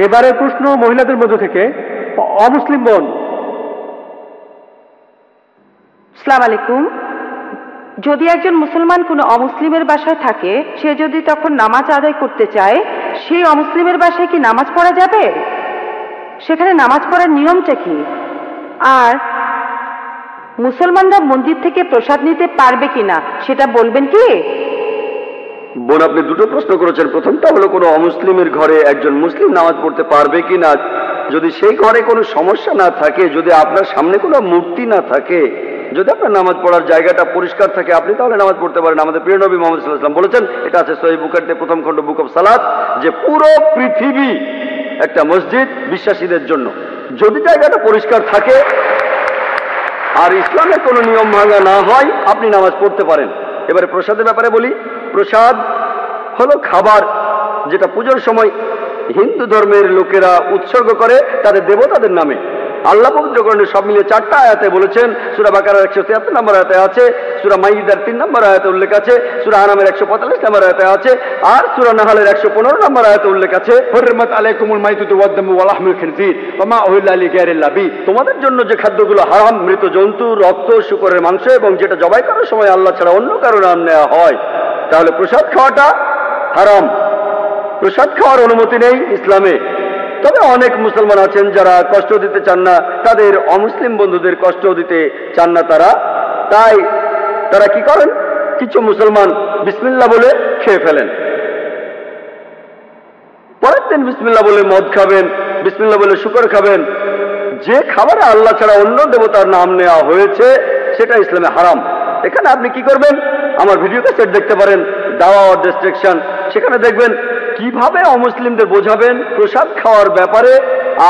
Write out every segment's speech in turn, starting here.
এবারের প্রশ্ন মহিলাদের মধ্য থেকে অমুসলিম বোন। আসসালামু আলাইকুম। যদি একজন মুসলমান কোনো অমুসলিমের বাসায় থাকে, সে যদি তখন নামাজ আদায় করতে চায়, সেই অমুসলিমের বাসায় কি নামাজ পড়া যাবে? সেখানে নামাজ পড়ার নিয়মটা কি? আর মুসলমানরা মন্দির থেকে প্রসাদ নিতে পারবে কিনা সেটা বলবেন কি? বোন, আপনি দুটো প্রশ্ন করেছেন। প্রথমটা হলো কোনো অমুসলিমের ঘরে একজন মুসলিম নামাজ পড়তে পারবে কিনা। যদি সেই ঘরে কোনো সমস্যা না থাকে, যদি আপনার সামনে কোনো মূর্তি না থাকে, যদি আপনার নামাজ পড়ার জায়গাটা পরিষ্কার থাকে, আপনি তাহলে নামাজ পড়তে পারেন। আমাদের প্রিয় নবী মুহাম্মদ সাল্লাল্লাহু আলাইহি ওয়াসাল্লাম বলেছেন, এটা আছে সহিহ বুখারীতে প্রথম খণ্ড বুক অফ সালাত, যে পুরো পৃথিবী একটা মসজিদ বিশ্বাসীদের জন্য, যদি জায়গাটা পরিষ্কার থাকে আর ইসলামের কোনো নিয়ম ভাঙা না হয়, আপনি নামাজ পড়তে পারেন। এবারে প্রসাদের ব্যাপারে বলি। প্রসাদ হলো খাবার যেটা পুজোর সময় হিন্দু ধর্মের লোকেরা উৎসর্গ করে তাদের দেবতাদের নামে। আল্লাহ পবিত্র কোরআনে সব মিলিয়ে 4টা আয়াতে বলেছেন। সূরা বাকারার 173 নম্বর আয়াতে আছে, সূরা মাইদার 3 নম্বর আয়াতে উল্লেখ আছে, সূরা আনামের 145 নম্বর আয়াতে আছে, আর সূরা নাহলের 115 নম্বর আয়াতে উল্লেখ আছে, হুররিমাত আলাইকুমুল মাইতাতু ওয়াদ দামু ওয়া লাহমুল খিনজির ওয়া মা উহিল্লা লিগাইরিল্লাহ বি। তোমাদের জন্য যে খাদ্যগুলো হারাম, মৃত জন্তু, রক্ত, শূকরের মাংস এবং যেটা জবাই করার সময় আল্লাহ ছাড়া অন্য কারো নাম নেওয়া হয়। তাহলে প্রসাদ খাওয়াটা হারাম, প্রসাদ খাওয়ার অনুমতি নেই ইসলামে। তবে অনেক মুসলমান আছেন যারা কষ্ট দিতে চান না, তাদের অমুসলিম বন্ধুদের কষ্ট দিতে চান না তাই তারা কি করেন, কিছু মুসলমান বিসমিল্লাহ বলে খেয়ে ফেলেন। পরের দিন বিসমিল্লাহ বলে মদ খাবেন, বিসমিল্লাহ বলে শুকর খাবেন। যে খাবারে আল্লাহ ছাড়া অন্য দেবতার নাম নেওয়া হয়েছে সেটা ইসলামে হারাম। এখানে আপনি কি করবেন, আমার ভিডিও ক্যাসেট দেখতে পারেন, দাওয়া অর ডিস্ট্রাকশন। সেখানে দেখবেন কিভাবে অমুসলিমদের বোঝাবেন প্রসাদ খাওয়ার ব্যাপারে,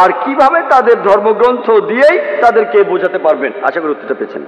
আর কিভাবে তাদের ধর্মগ্রন্থ দিয়েই তাদেরকে বোঝাতে পারবেন। আশা করি উত্তরটা পেয়েছেন।